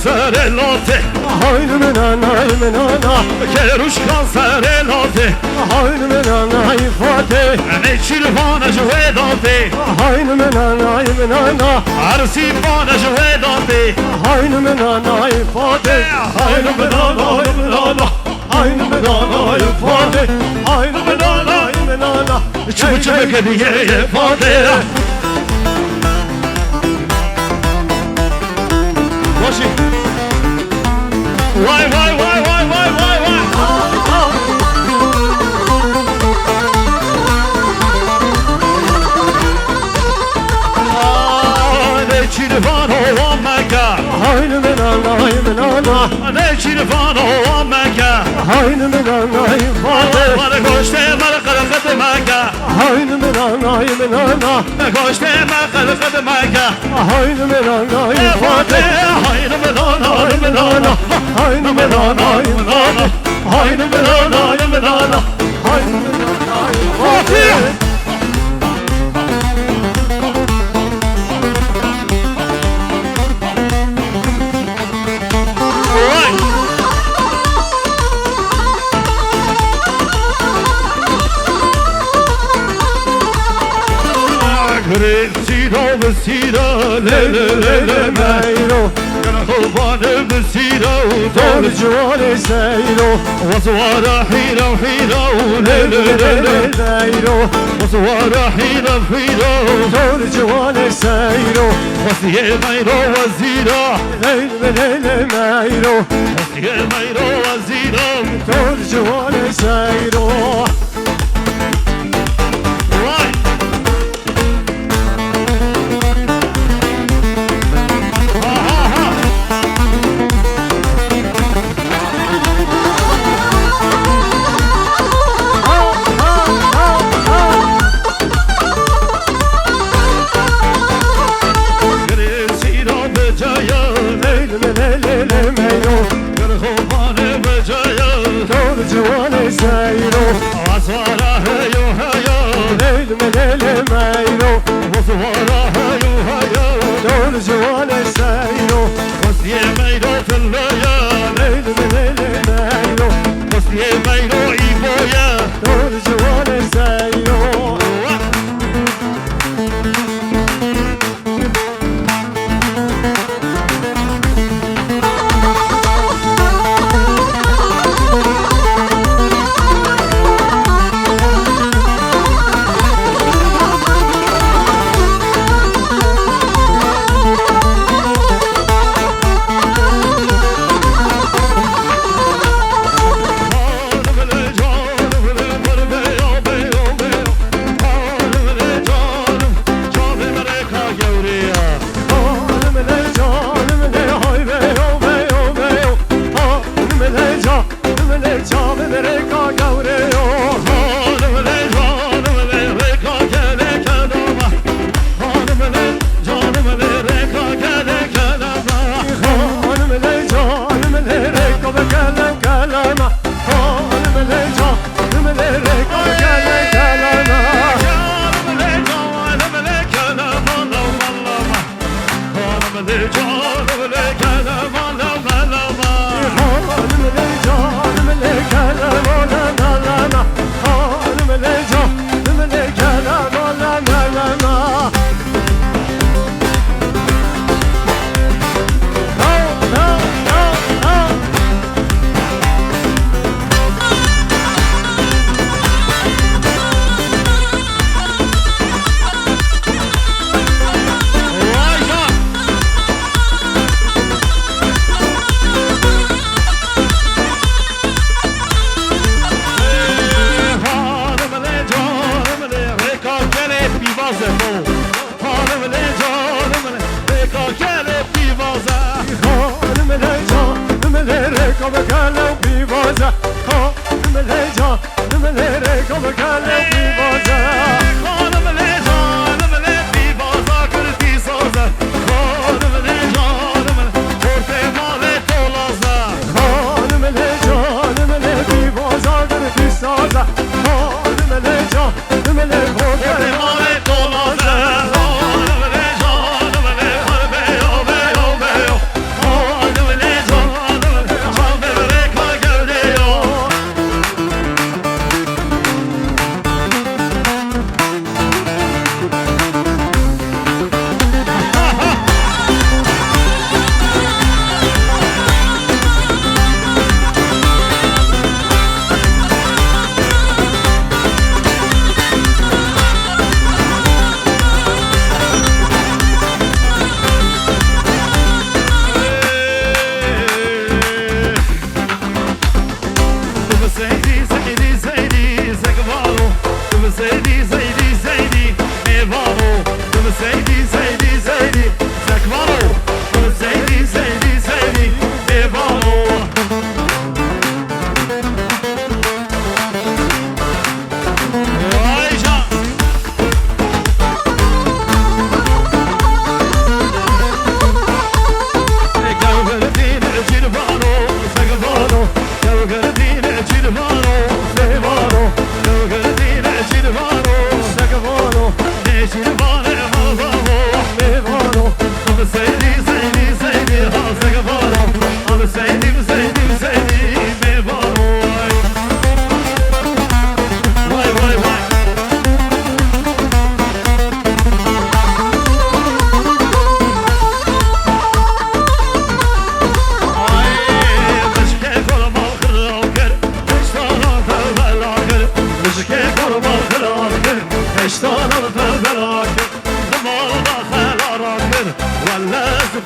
سرلاته Haydi menanay menana Keruş kan sərelate Haydi menanay fatih Ne çirvana cüvedate Haydi menanay menana Arsi bana cüvedate Haydi menanay fatih Haydi menanay menana Haydi menanay fatih Haydi menanay menana Çubuk çubuk hediye Fatih Başı Vay vay vay vay vay vay vay Ne çirvan olan Mekke Haydi menanay menana Ne çirvan olan Mekke Haydi menanay fatih Bana koştu bana kırıkıdı Mekke Haydi menanay menana Koştu bana kırıkıdı Mekke Haydi menanay fatih Haydi menana menana Haydi menanay menana Haydi menana menana Haydi menanay fatih Vay Sira vesira le le le le Meyro Kana kurbanı vesira Dol cuvali seyro Vasvara hira hira le le le le Meyro Vasvara hira hira Dol cuvali seyro Vasiye meyro vazira Leyle leyle meyro Vasiye meyro vazira Dol cuvali seyro Vay Seyro, Vasvara heyo heyo leyli meleli meyro Vasvara heyo heyo Dol cuvali seyro Vasiye meyro fillaya Leyli meleli meyro Vasiye meyro iboya Dol cuvali seyro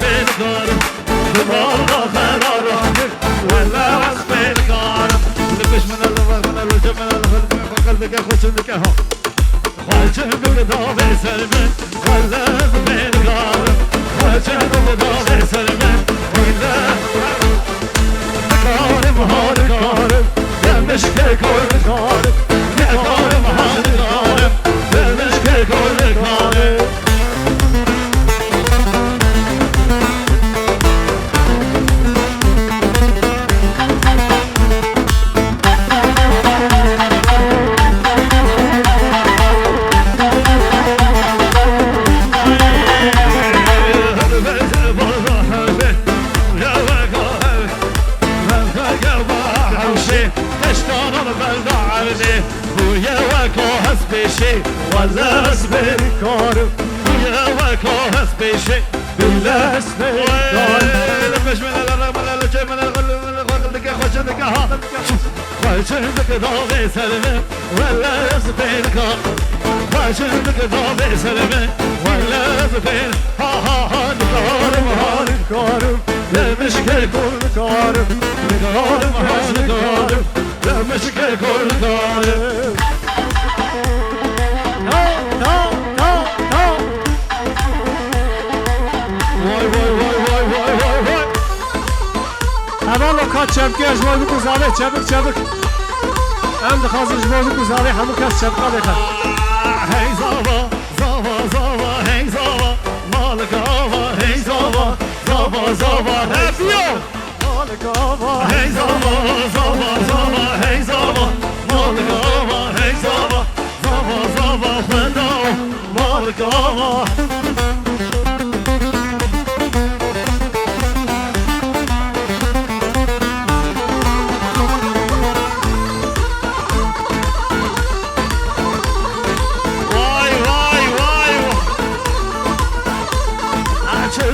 بالقارب بمرضى خرارة ولا راس بالقارب لبش من الوقت من الوجه من الخلق قلبك خوش بك اهو خواجه بقضاء سلمن ولا بالقارب خواجه بقضاء سلمن ولا كارم هار كارم دمشق كل كارم يا كارم هار كارم دمشق كل كارم بشي ولا اسبر كارم يا وكاهس بشي ولا اسبر كارم لمش من الرغم من الجي من الغل لك خشدك هذا خشدك ضاغي سلمة ولا اسبر كارم خشدك ضاغي سلمة ولا اسبر ها ها ها كارم ها كارم لمش كل كارم كارم ها كارم لمش كل كارم والله كات شبكة جوال بكوزالي شبك شبك عند خازن جوال بكوزالي همو كات شبكة لك هي زابا زابا زابا هي زابا مالك آبا هي زابا زابا زابا هفيو مالك آبا هي زابا زابا زابا هي زابا مالك آبا هي زابا زابا زابا خداو مالك آبا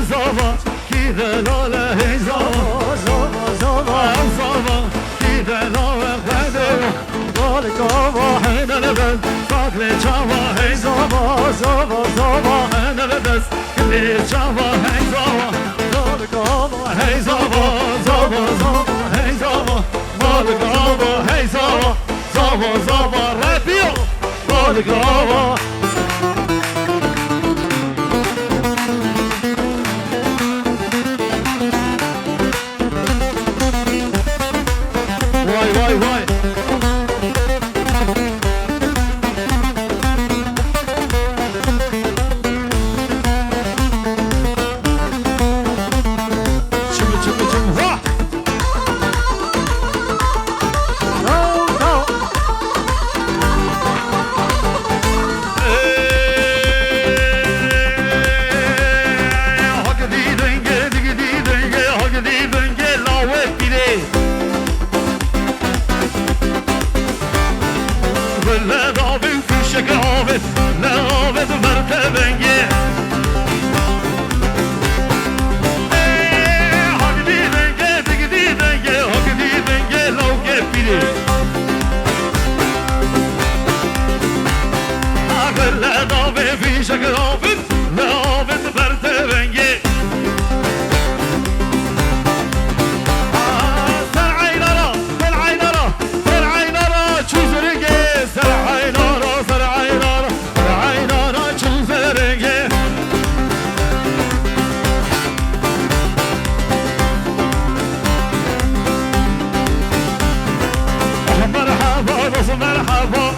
زابا كذا لا هي زابا زابا زابا زابا كذا لا خداو مالك آبا أنا لبس فاكلي شافا هي زابا زابا زابا أنا لبس كلي شافا هي زابا مالك آبا هي زابا زابا زابا هي زابا مالك آبا هي زابا زابا زابا رابيو مالك آبا واي واي واي شم شم شم ها لا ضابط في شكل عابد لا عابد مرتبنجي هكذي بنجي تكذي بنجي هكذي بنجي لو كبيري لا ضابط في شكل عابد لا عابد مرتبنجي مرحبا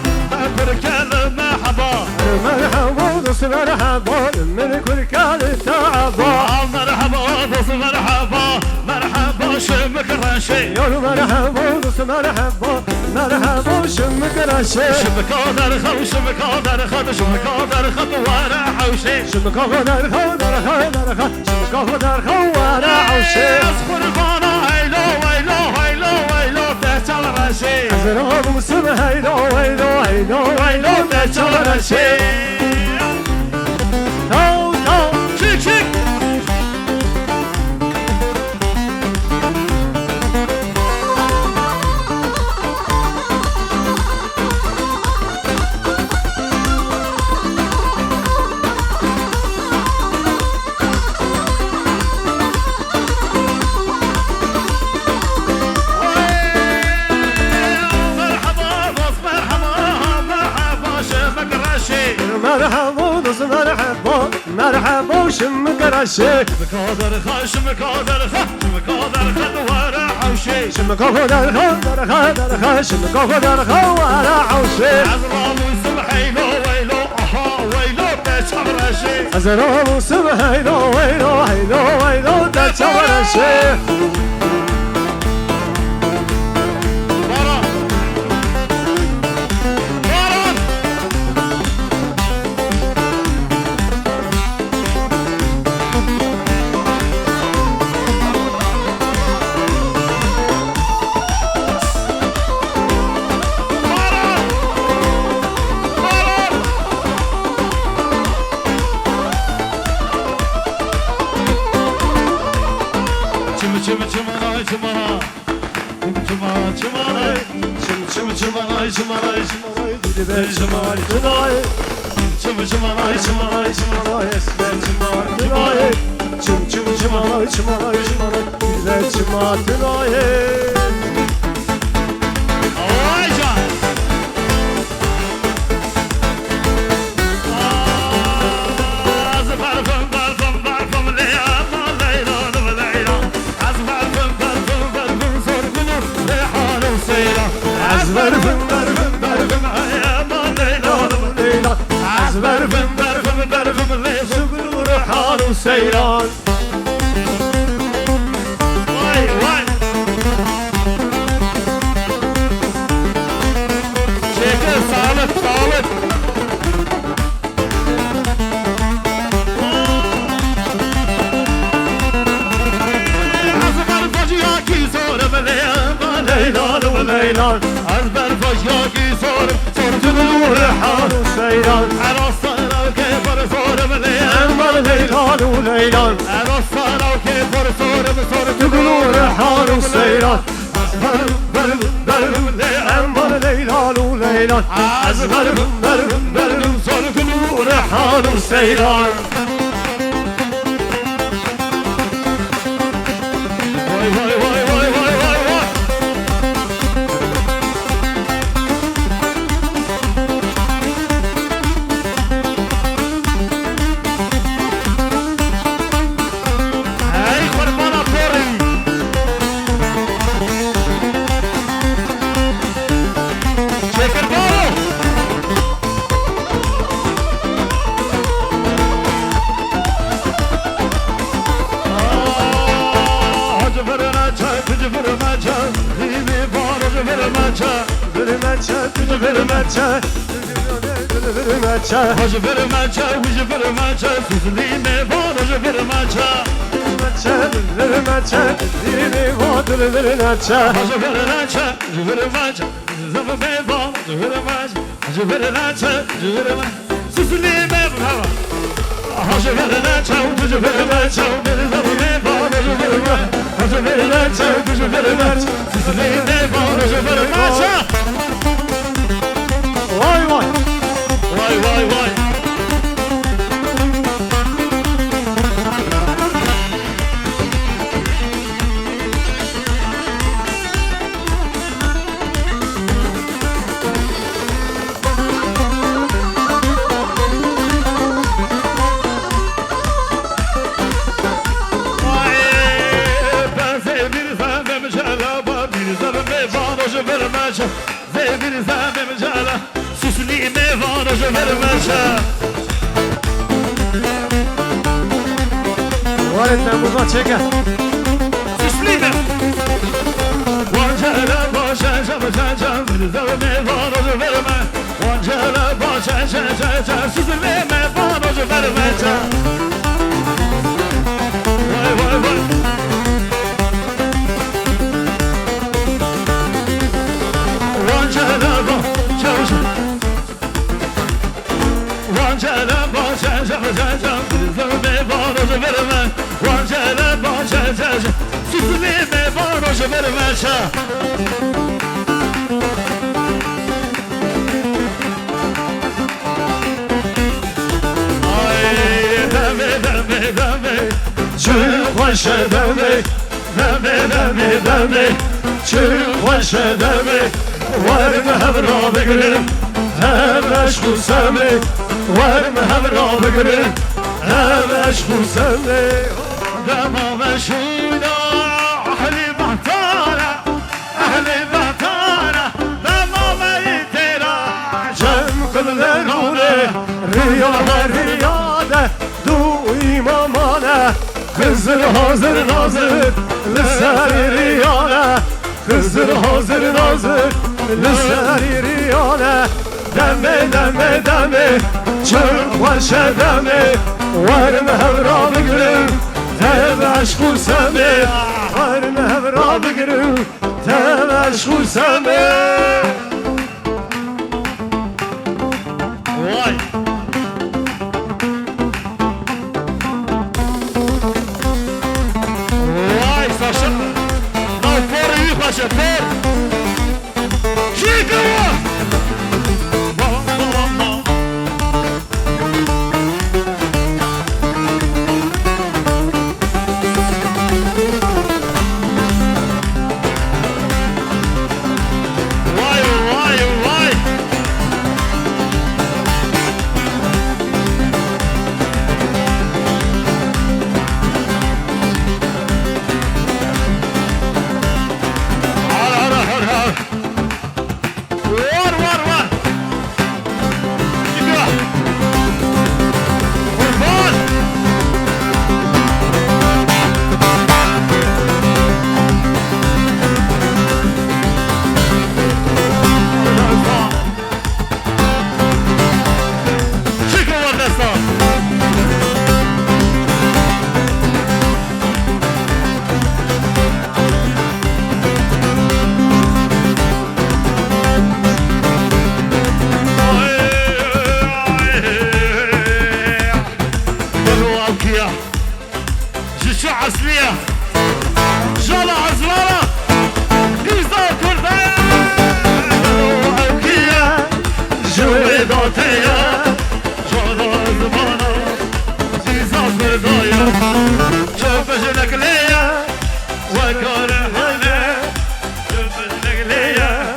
بركان مرحبا مرحبا بس مرحبا من كل كان تعبا مرحبا بس مرحبا مرحبا شمك رشي يا مرحبا بس مرحبا مرحبا شمك رشي شمك درخو شمك درخو شمك درخو وانا حوشي شمك درخو درخو درخو شمك درخو وانا حوشي اصبر بانا هيلو هيلو هيلو هيلو تحتل رشي ازرق مسلم هيلو هيلو هيلو هيلو تحتل رشي تو تو شيك شيك مرحبا دوست مرحبا مرحبا شم قرشه مكادر خا شمكادر خا شمكادر خا دوارا حوشي شم كفدر خا شم كفدر خا ورا عوشي عزرام وسمحيلو ويلو اها ويلو بشمرشي أزرام سب هيلو هيلو هيلو هيلو تشورشي باران باران باران باران çımı çımana çımana çımı çımana çımı çımana çımana Dili ben şımar tınay çımı çımana çımana Şımar esmer şımar tınay Çım çım şımar şımar şımar Dili ben şımar tınay Ayca Az parfüm parfüm parfüm leyla leyla leyla Az parfüm parfüm parfüm sorgunur rehanım seyla Az parfüm parfüm parfüm ayama leyla Leyla Az parfüm parfüm parfüm leyla sorgunur rehanım seyla Vay vay Şeker sağlık sağlık Azbar fajya ki sorum leyla leyla leyla Azbar fajya ki sorum sorduğum rehan Seyran Arasana ke par sorum leyla Envar Leylan Leylan Arasana ke par sorum Tugulu Rehan Seyran sorduğum leyla Envar Leylan Leylan Azbar sorduğum rehan seyran Vay vay vay vay vay vay vay Hey kurbana tori Şeker baro Hacı fırına çay, kıcı fırına çay Dimi var hacı fırına çay Vermeçe Tücü vermeçe Vermeçe Hacı fırına çay, kıcı fırına çay Süzülüğüne var hacı fırına çay Vermeçe Dini vadır vermeçe Hacı fırına çay, kıcı fırına çay Zafı meyvan, hacı fırına çay Hacı fırına çay, kıcı fırına çay Süzülüğüne var Hacı fırına çay, kıcı fırına çay Zafı meyvan, hacı fırına çay Hacı fırına çay, kıcı fırına çay Süzülüğüne var hacı fırına çay Vay vay Vay vay vay Vay ben sevdirsem ben şalaba bir zarım mevanajı vermezse sevdirsem ben şala süslü mevanajı vermezse Valinden buradan çeker süslü me Vancala başa şapşa bir zarım mevanajı vermez Vancala başa şapşa süslü mevanajı vermezse Vay vay vay Vancala başa Vancala başa şapşa bir zarım mevanajı vermez Vancala başa şapşa süslü mevanajı vermezse Ay deme deme deme Çık başa deme deme deme deme Çık başa deme Var mı hevra beklerim Hem aşkı semi ورم هم را بگرم همش خوزمه دما مشونا أهل بحتارة أهل بحتارة دما ميتنا جم کل نوره ریاده دو ایمامانه خزر حاضر نازر لسری ریانه خزر حاضر نازر لسری ریانه دمه دمه دمه چرق باشه دمه ورم هم را بگرم تبش خوزمه ورم هم را بگرم تبش خوزمه واي واي ساشا نو فور يخشى فور شيكو واي واي واي عسلية جالة عزلالة إيزا كردايا أوكية جويداتية جالة زمانة إيزا كردايا شوفش ليا وكاره هنا شوفش ليا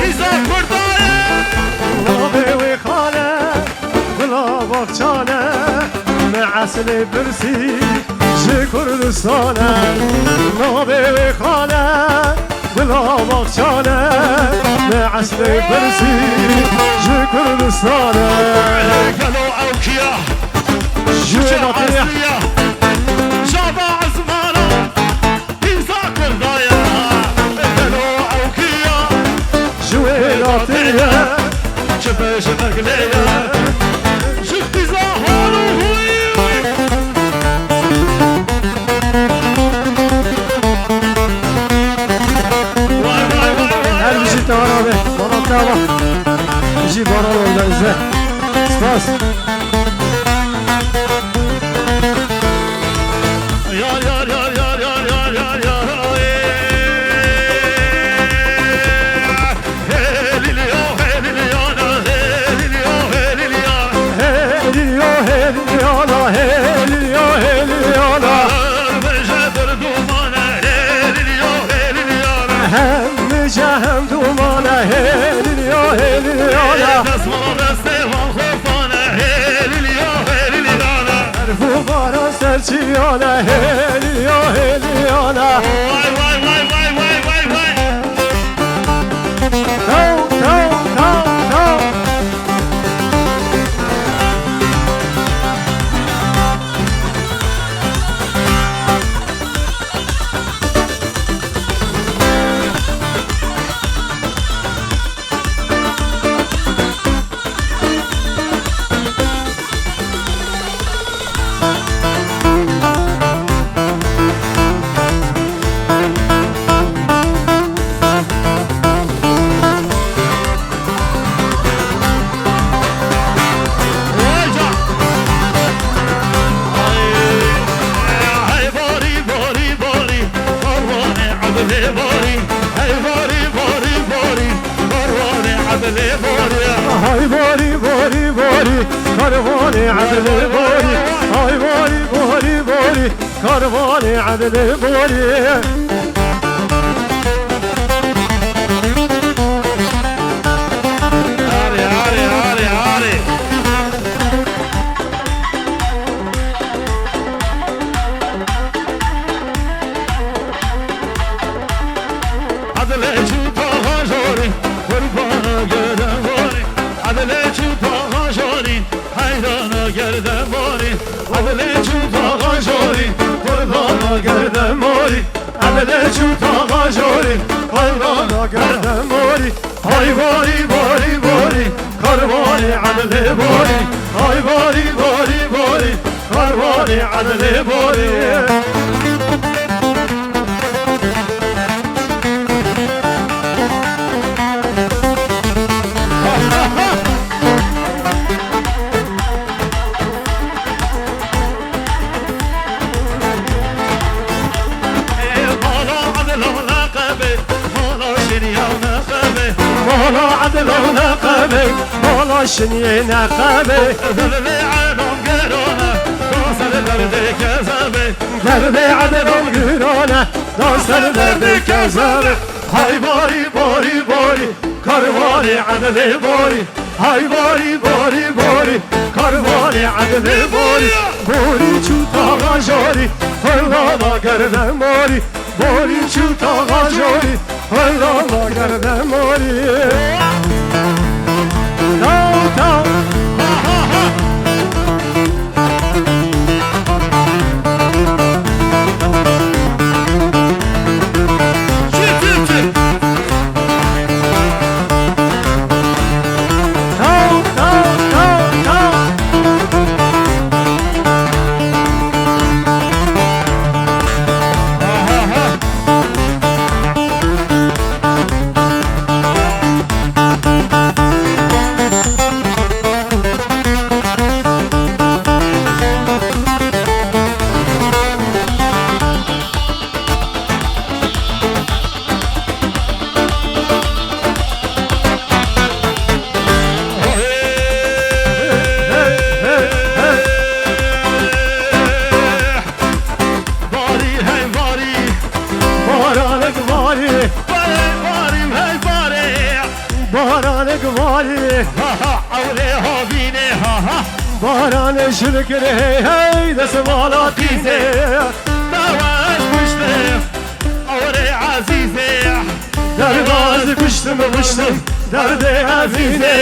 إيزا كردايا غلابي وخالة غلاب أفشانة معسل برسي جي كردستانة غلابي وخالة غلاب أفشانة معسل برسي جي كردستانة قالوا أوكية جويداتية عسلية جابا عزمانة إيزا كردايا قالوا أوكية جويداتية شوفش ليا شفتي زهر وهوي واي واي واي هل بيجي تمام به باران تمام بيجي باران ولا ازاي ستاس يا يا يا يا يا يا يا يا هيليو هيليو هيليو هيليو هيليو هيليو هيليو بجدر دومانة هيليو هيليو هم جهم دومانه هيليو هيليو تسمع دستيوان خوفانة هيليو هيليو عرفو باران سرچیانه هيليو هيليو واي واي واي واي واي واي واي تو تو تو تو هاي بوري بوري بوري كربوني عدل بوري هاي بوري بوري بوري كربوني عدل بوري هاري هاري هاري هاري گردم ماری عمله چوتا غاجوری مولانا گردم ماری های باری باری باری کاروانی عمله باری های باری باری باری کاروانی عمله باری مولا عدل ونقبه مولا شني نقبه ذلي عالم قرونا توصل درد كذبه درد عدل ونقرونه دوستر درد كذبه هاي باري باري باري كارواني عدل باري هاي باري باري باري كارواني عدل باري باري چوتا غاجاري فلانا گردم ماري باري چوتا غاجاري فلانا گردم ماري تاو تاو باران شركر هي دس مالاتي دواش مشتم أوري عزيزي درباز بشتم بشتم درد عزيزي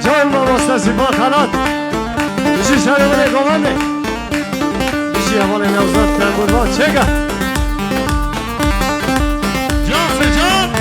جان ما مستسي باخرات بشي شرمني قواني بشي هوالي نوزات تنبورات چگه جان سجان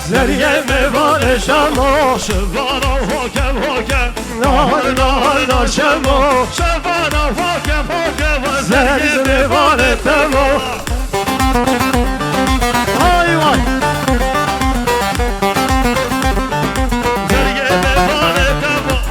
زریه میوان شما شبانا فاكم فاكم نهار نهار نهار شما شبانا فاكم فاكم زریه میوان تما آی وای زرية ميوان تما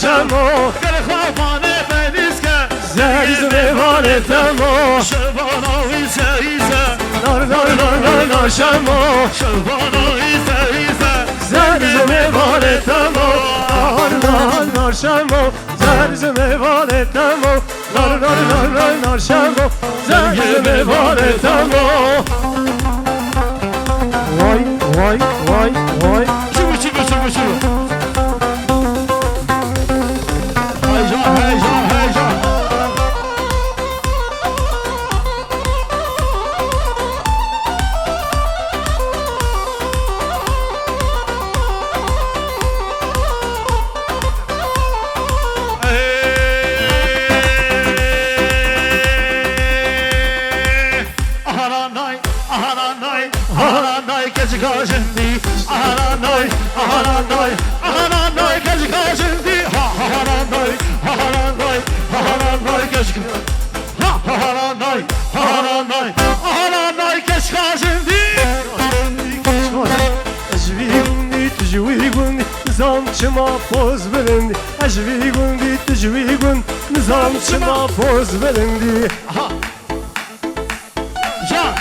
شما گل خوابانه بنیسکه زریز میوان تما شبانا ایسه ایسه نار نار نار نار نار شما شبانا ایسه ایسه زریز میوان تما نار نار نار شما زریز میوان تما نار نار نار نار نار شما زریز میوان تما vay vay vay. شوفوا شوفوا شوفوا شوفوا هيجان هيجان هيجان Kaçıncı aharanay aharanay aharanay kaçıncı aharanay aharanay aharanay kaçıncı aharanay aharanay aharanay kaçıncı اجویگوندی تجویگوندی نظام چما پوز بلندی اجویگوندی تجویگوند نظام چما پوز بلندی Ya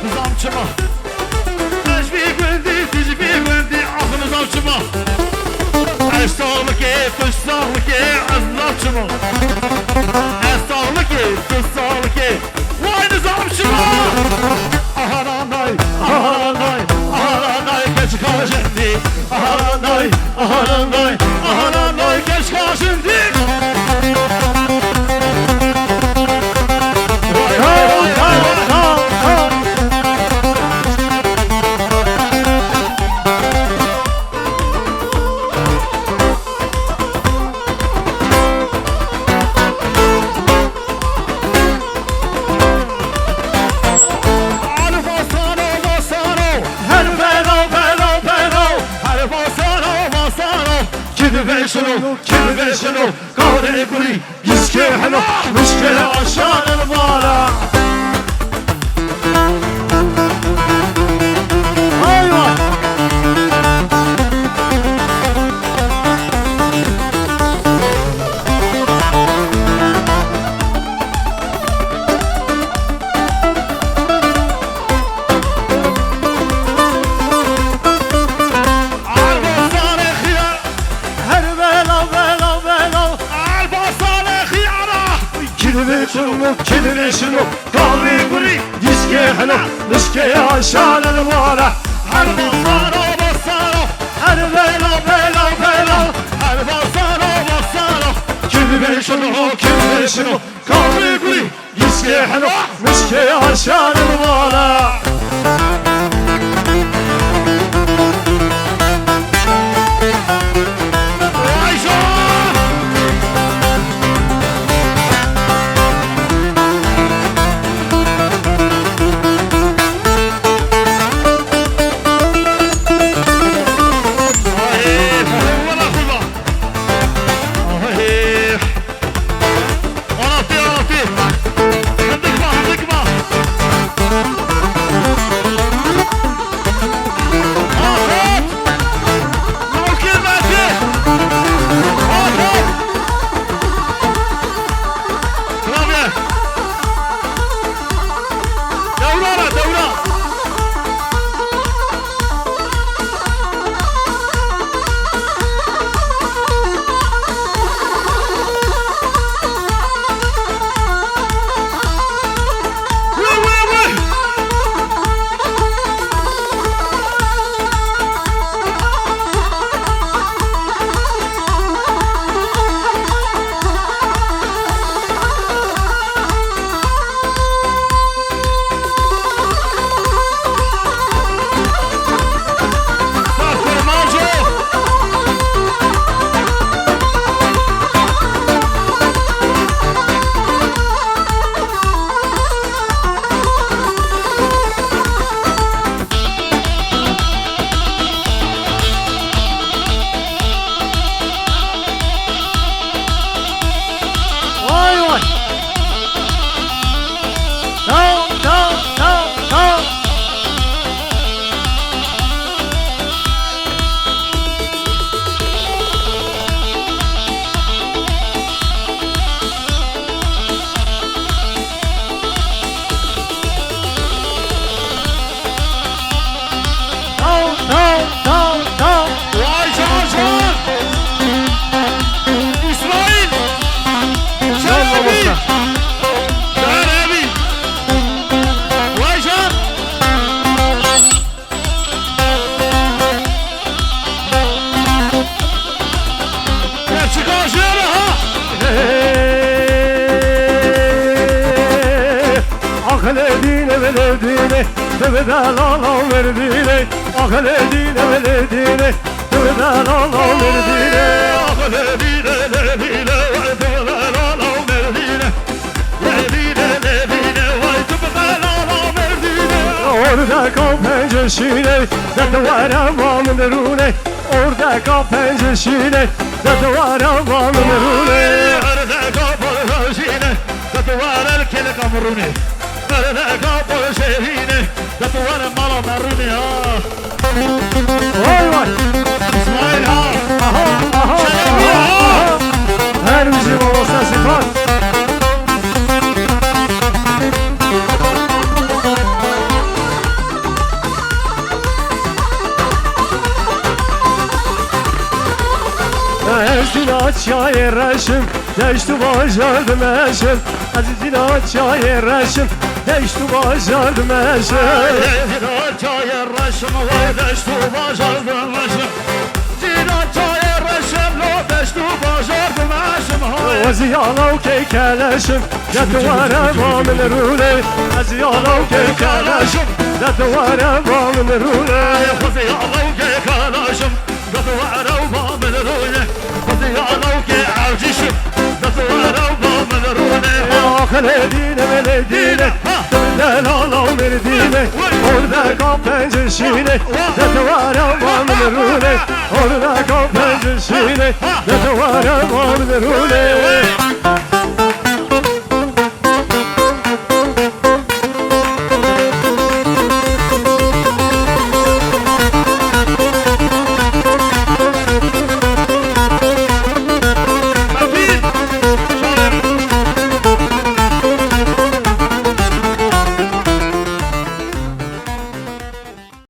Nizamçıma Teşbih gündi, tecbih gündi Ahı nizamçıma Estağlık et, tuşsağlık et Nizamçıma Estağlık et, tuşsağlık et Vay nizamçıma Aharanay, aharanay, aharanay Geç kaşindi Aharanay, aharanay, aharanay Geç kaşindi شنو كذب شنو قول يقولي يسكي حلو مشكلة عشان البارع ايوه كذب شنو قال يقولي يسكي حلو نسكي عشان البارع حرب صاروا بصاروا حرب بيلا بيلا بيلا حرب صاروا بصاروا كذب شنو قال يقولي يسكي حلو نسكي عشان البارع veledine Tövbeden Allah verdine Ahledine veledine Tövbeden Allah verdine Ahledine ledine Vay tövbeden Allah verdine Ledine ledine Vay tövbeden Allah verdine Orada kal penceresine Deduvara vamınırune Orada kal penceresine Deduvara vamınırune Orada kal penceresine Deduvara el-kele kamurune Orada kal penceresine Deduvara mala marune Vay vay İsmail ha Aha aha aha Her bizim olsa sıfat Azizin açya yerleşim Deştu bacardım eşim Azizin açya yerleşim Deştu bacardım eşim Zinaçaya reşim Vay deştu bacardım eşim Zinaçaya reşim Lo deştu bacardım eşim Aziyalav keykeleşim Deduvara vamınırune Aziyalav keykeleşim Deduvara vamınırune Kızı yalavke kalaşım Datuvara vamınırune Kızı yalavke avcışım Datuvara vamınırune Ahledine veledine Tövbeden Allah verdine Orada kal penceresine Deduvara vamınırune Orada kal penceresine Deduvara vamınırune